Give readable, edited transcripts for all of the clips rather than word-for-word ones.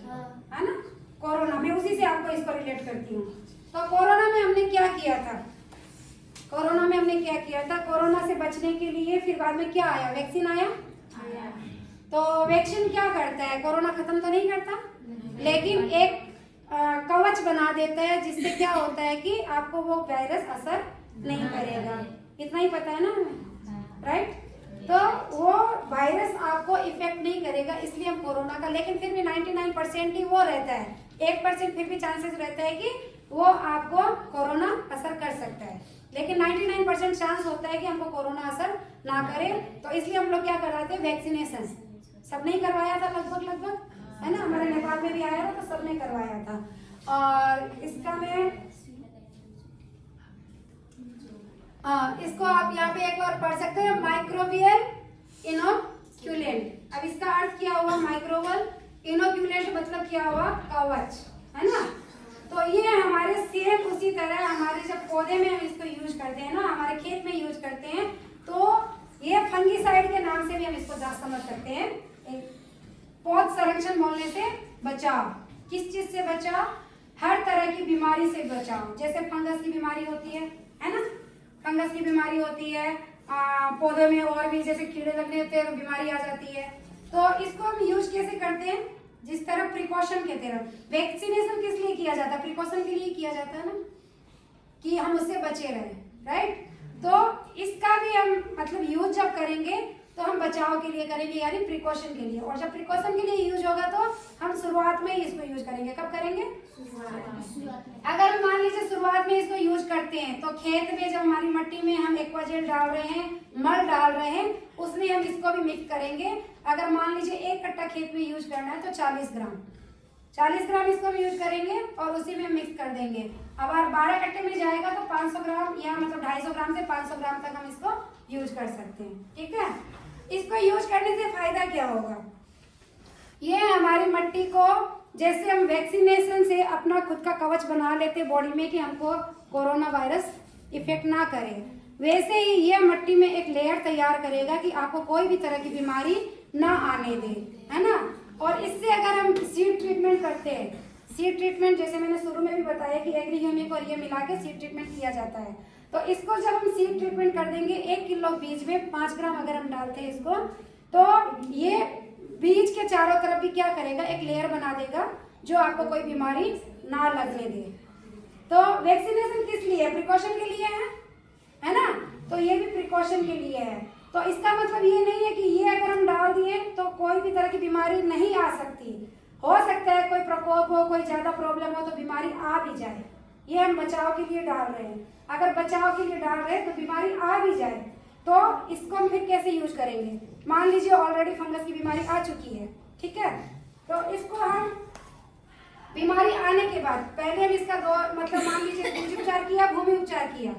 है ना, कोरोना में, उसी से आपको इसको रिलेट करती हूँ। तो कोरोना में हमने क्या किया था, कोरोना से बचने के लिए फिर बाद में क्या आया, वैक्सीन आया। तो वैक्सीन क्या करता है, कोरोना खत्म तो नहीं करता, लेकिन एक कवच बना देता है, जिससे क्या होता है कि आपको वो वायरस असर नहीं करेगा। इतना ही पता है ना हमें, राइट। तो वो वायरस आपको इफेक्ट नहीं करेगा, इसलिए हम कोरोना का, लेकिन फिर भी 99% ही वो रहता है, 1% फिर भी चांसेस रहता है कि वो आपको कोरोना असर कर सकता है, लेकिन 99% चांस होता है कि हमको कोरोना असर ना करे। तो इसलिए हम लोग क्या कराते हैं, वैक्सीनेशन। सब नहीं करवाया था लगभग, है ना, हमारे नेपाल में भी आया था तो सबने करवाया था। और इसका मैं इसको आप यहाँ पे एक बार पढ़ सकते हैं, माइक्रोबियल इनोक्यूलेंट। अब इसका अर्थ क्या हुआ, माइक्रोबियल इनोक्यूलेंट मतलब क्या हुआ, कवच, है ना। तो ये हमारे सेम उसी तरह हमारे जब पौधे में हम इसको यूज करते हैं ना, हमारे खेत में यूज करते हैं, तो ये फंगीसाइड के नाम से भी हम इसको समझ सकते हैं। पौध संरक्षण बोलने से बचाव, किस चीज से बचाव, हर तरह की बीमारी से बचाव। जैसे फंगस की बीमारी होती है ना, फंगस की बीमारी होती है पौधों में, और भी जैसे कीड़े लगने होते हैं बीमारी आ जाती है। तो इसको हम यूज कैसे करते हैं, जिस तरह प्रिकॉशन के तरह। वैक्सीनेशन किस लिए किया जाता है, प्रिकॉशन के लिए किया जाता है ना, कि हम उससे बचे रहे, राइट। तो इसका भी हम मतलब यूज जब करेंगे तो हम बचाव के लिए करेंगे, यानी प्रिकॉशन के लिए। और जब प्रिकॉशन के लिए यूज होगा तो हम शुरुआत में ही इसको यूज करेंगे। कब करेंगे, अगर हम मान लीजिए शुरुआत में इसको यूज करते हैं, तो खेत में जब हमारी मट्टी में हम एक्वाजेल डाल रहे हैं, मल डाल रहे हैं, उसमें हम इसको भी मिक्स करेंगे। अगर मान लीजिए 1 कट्टा खेत में यूज करना है तो 40 ग्राम इसको भी यूज करेंगे और उसी में मिक्स कर देंगे। अब अगर 12 कट्टे में जाएगा तो 500 ग्राम या मतलब 250 ग्राम से 500 ग्राम तक हम इसको यूज कर सकते हैं, ठीक है। इसको यूज करने से फायदा क्या होगा, ये हमारी मट्टी को, जैसे हम वैक्सीनेशन से अपना खुद का कवच बना लेते बॉडी में कि हमको कोरोना वायरस इफेक्ट ना करे, वैसे ही ये मट्टी में एक लेयर तैयार करेगा कि आपको कोई भी तरह की बीमारी ना आने दे, है ना। और इससे अगर हम सीड ट्रीटमेंट करते हैं, सीड ट्रीटमेंट जैसे मैंने शुरू में भी बताया कि एग्रीह्यूमिक और ये मिला के सीड ट्रीटमेंट किया जाता है। तो इसको जब हम सीड ट्रीटमेंट कर देंगे, 1 किलो बीज में 5 ग्राम अगर हम डालते हैं इसको, तो ये बीज के चारों तरफ भी क्या करेगा, एक लेयर बना देगा जो आपको कोई बीमारी ना लगने दे। तो वैक्सीनेशन किस लिए, प्रिकॉशन के लिए है ना, तो ये भी प्रिकॉशन के लिए है। तो इसका मतलब ये नहीं है कि ये अगर हम डाल दिए तो कोई भी तरह की बीमारी नहीं आ सकती। हो सकता है कोई प्रकोप हो, कोई ज्यादा प्रॉब्लम हो तो बीमारी आ भी जाए, ये हम बचाव के लिए डाल रहे हैं। अगर बचाव के लिए डाल रहे हैं तो बीमारी आ भी जाए, तो इसको हम फिर कैसे यूज करेंगे। मान लीजिए ऑलरेडी फंगस की बीमारी आ चुकी है, ठीक है, तो इसको हम बीमारी आने के बाद पहले हम इसका मतलब मान लीजिए बीज उपचार किया, भूमि उपचार किया,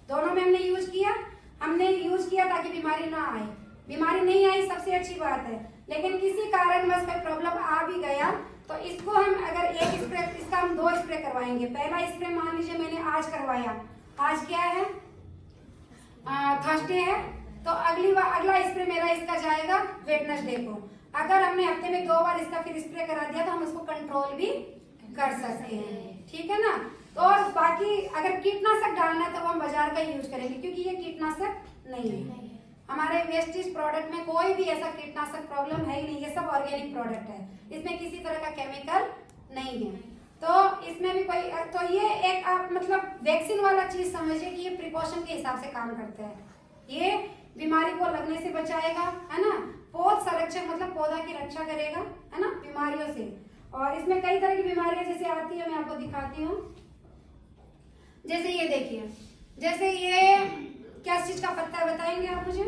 दोनों में हमने यूज किया ताकि बीमारी ना आए। बीमारी नहीं आई सबसे अच्छी बात है, लेकिन किसी कारणवश कोई प्रॉब्लम आ भी गया तो इसको हम अगर एक स्प्रे, इसका हम 2 स्प्रे करवाएंगे। पहला स्प्रे मान लीजिए मैंने आज करवाया, आज क्या है, थर्सडे है, तो अगला स्प्रे मेरा इसका जाएगा वेडनेसडे को। अगर हमने हफ्ते में 2 बार इसका फिर स्प्रे करा दिया तो हम उसको कंट्रोल भी कर सकते हैं, ठीक है ना। तो और बाकी अगर कीटनाशक डालना है तो हम बाजार का ही यूज करेंगे, क्योंकि ये कीटनाशक नहीं है। हमारे वेस्टेज प्रोडक्ट में कोई भी ऐसा कीटनाशक प्रॉब्लम है ही नहीं, ये सब ऑर्गेनिक प्रोडक्ट है, इसमें किसी तरह का केमिकल नहीं है। तो इसमें भी कोई, तो ये एक आप मतलब वैक्सीन वाला चीज समझिए कि ये प्रिकॉशन के हिसाब से काम करते हैं। ये बीमारी को लगने से बचाएगा, है ना, पौध संरक्षण मतलब पौधा की रक्षा करेगा, है ना, बीमारियों से। और इसमें कई तरह की बीमारियां जैसे आती है, मैं आपको दिखाती हूँ। जैसे ये देखिए, जैसे ये क्या चीज का पत्ता है बताएंगे आप मुझे,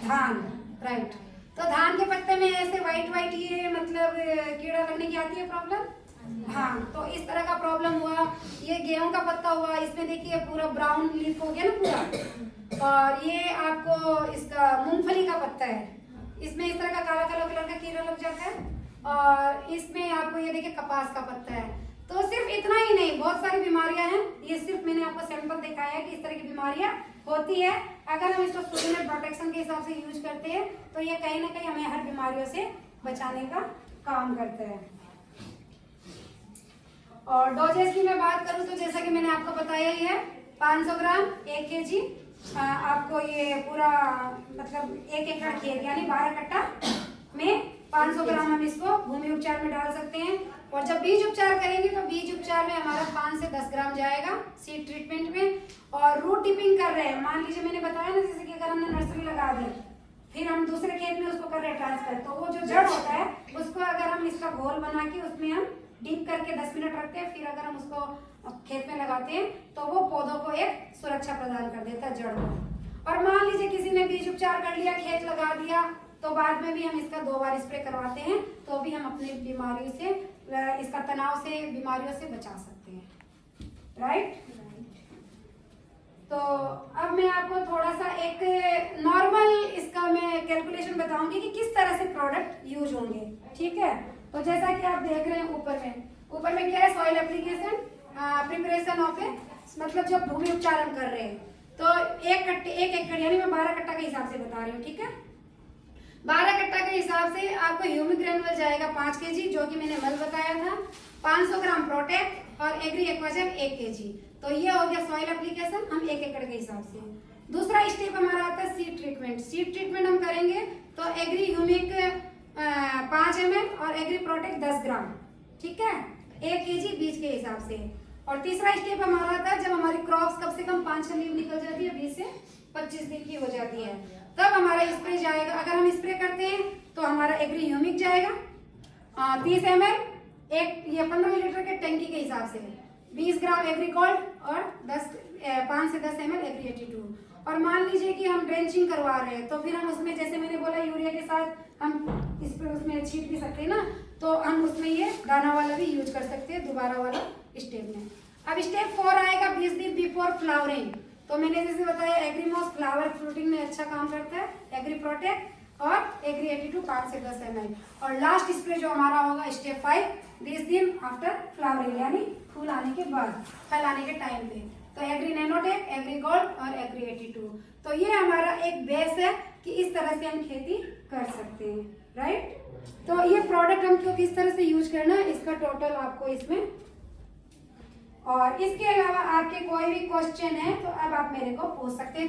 धान, राइट। तो धान के पत्ते में ऐसे व्हाइट ये मतलब कीड़ा लगने की आती है प्रॉब्लम, हाँ, तो इस तरह का प्रॉब्लम हुआ। ये गेहूं का पत्ता हुआ, इसमें देखिए पूरा ब्राउन लीफ हो गया ना पूरा। और ये आपको इसका मूंगफली का पत्ता है, इसमें इस तरह का काला काला कलर का कीड़ा लग जाता है। और इसमें आपको ये देखिए कपास का पत्ता है। तो सिर्फ इतना ही नहीं, बहुत सारी बीमारियां हैं, ये सिर्फ मैंने आपको सैंपल दिखाया है कि इस तरह की बीमारियां होती है। अगर हम इसको स्टूडेंट प्रोटेक्शन के हिसाब से यूज करते हैं तो ये कहीं ना कहीं हमें हर बीमारियों से बचाने का काम करता है। और डोजेस की मैं बात करूं तो जैसा कि मैंने आपको बताया ही है 500 ग्राम 1 kg आपको ये पूरा मतलब 1 एकड़ खेत यानी 12 कट्टा में 500 ग्राम हम इसको भूमि उपचार में डाल सकते हैं। और जब बीज उपचार करेंगे तो बीज उपचार में हमारा 5 से 10 ग्राम जाएगा सीड ट्रीटमेंट में। और रूट टिपिंग कर रहे हैं, मान लीजिए मैंने बताया ना जैसे कि अगर हमने नर्सरी लगा दी फिर हम दूसरे खेत में उसको कर रहे हैं ट्रांसफर, तो वो जो जड़ होता है उसको अगर हम इसका घोल बना के उसमें हम डीप करके 10 मिनट रखते हैं, फिर अगर हम उसको खेत में लगाते हैं तो वो पौधों को एक सुरक्षा प्रदान कर देता है जड़ को। और मान लीजिए किसी ने बीज उपचार कर लिया, खेत लगा दिया, तो बाद में भी हम इसका 2 बार स्प्रे करवाते हैं, तो भी हम अपनी बीमारियों से, इसका तनाव से, बीमारियों से बचा सकते हैं। राइट। तो अब मैं आपको थोड़ा सा एक नॉर्मल इसका मैं कैलकुलेशन बताऊंगी कि किस तरह से प्रोडक्ट यूज होंगे। ठीक है, तो जैसा कि आप देख रहे हैं ऊपर में क्या है, सॉइल एप्लीकेशन प्रिपरेशन ऑफ ए, मतलब जब भूमि उपचार हम कर रहे हैं तो 1 एकड़ यानी मैं 12 कट्टा के हिसाब से बता रही हूँ। ठीक है, 12 कट्टा के हिसाब से आपको ह्यूमिक ग्रेनुअल जाएगा 5 kg जो कि मैंने मल बताया था, 500 ग्राम प्रोटेक्ट और एग्री एक्वाजर 1 kg। तो ये हो गया सॉइल एप्लीकेशन हम 1 एकड़ के हिसाब से। दूसरा स्टेप हमारा आता है सीड ट्रीटमेंट। सीड ट्रीटमेंट हम करेंगे तो एग्री ह्यूमिक 5 ml और एग्री प्रोटेक्ट 10 ग्राम। ठीक है, 1 kg बीज के हिसाब से। और तीसरा स्टेप हमारा आता है जब हमारी क्रॉप्स कम से कम 5-6 लीव निकल जाती है, 20 से 25 दिन की हो जाती है, तब हमारा स्प्रे जाएगा। अगर हम स्प्रे करते हैं तो हमारा एग्री ह्यूमिक जाएगा 30 ml ये 15 लीटर के टंकी के हिसाब से, 20 ग्राम एग्री गोल्ड और 5 से 10 ml एग्री 82। और मान लीजिए कि हम ड्रेंचिंग करवा रहे हैं तो फिर हम उसमें जैसे मैंने बोला यूरिया के साथ हम इस पर उसमें छीट भी सकते हैं ना, तो हम उसमें ये दाना वाला भी यूज कर सकते हैं दोबारा वाला स्टेप में। अब स्टेप 4 आएगा 20 दिन बिफोर फ्लावरिंग। तो मैंने जैसे बताया एग्रीमॉस फ्लावर फ्रूटिंग में अच्छा काम करता है, एग्री प्रोटेक्ट और एग्री 82 5 से 10 ml। और लास्ट स्प्रे जो हमारा होगा स्टेप 5 20 दिन आफ्टर फ्लावरिंग यानी फूल आने के बाद, फल आने के टाइम पे, तो एग्री नैनोटेक, एग्री गोल्ड और एग्री 82। तो ये हमारा एक बेस है कि इस तरह से हम खेती कर सकते हैं। राइट, तो ये प्रोडक्ट हमको किस तरह से यूज करना है इसका टोटल आपको इसमें, और इसके अलावा आपके कोई भी क्वेश्चन है तो अब आप मेरे को पूछ सकते हैं।